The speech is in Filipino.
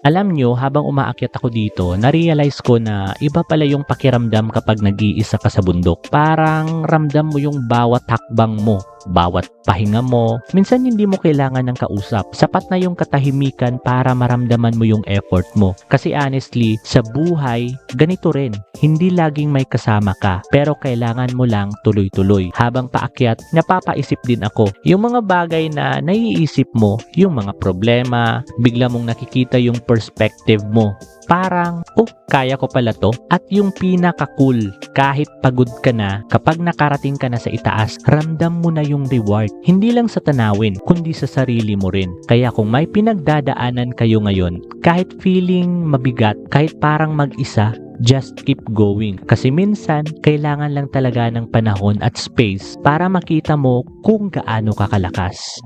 Alam nyo, habang umaakyat ako dito, na-realize ko na iba pala yung pakiramdam kapag nag-iisa ka sa bundok. Parang ramdam mo yung bawat hakbang mo, bawat pahinga mo. Minsan hindi mo kailangan ng kausap. Sapat na yung katahimikan para maramdaman mo yung effort mo. Kasi honestly, sa buhay, ganito rin. Hindi laging may kasama ka, pero kailangan mo lang tuloy-tuloy. Habang paakyat, napapaisip din ako. Yung mga bagay na naiisip mo, yung mga problema, bigla mong nakikita yung perspective mo. Parang, kaya ko pala to. At yung pinaka-cool, kahit pagod ka na, kapag nakarating ka na sa itaas, ramdam mo na yung reward. Hindi lang sa tanawin, kundi sa sarili mo rin. Kaya kung may pinagdadaanan kayo ngayon, kahit feeling mabigat, kahit parang mag-isa, just keep going. Kasi minsan, kailangan lang talaga ng panahon at space para makita mo kung gaano ka kalakas.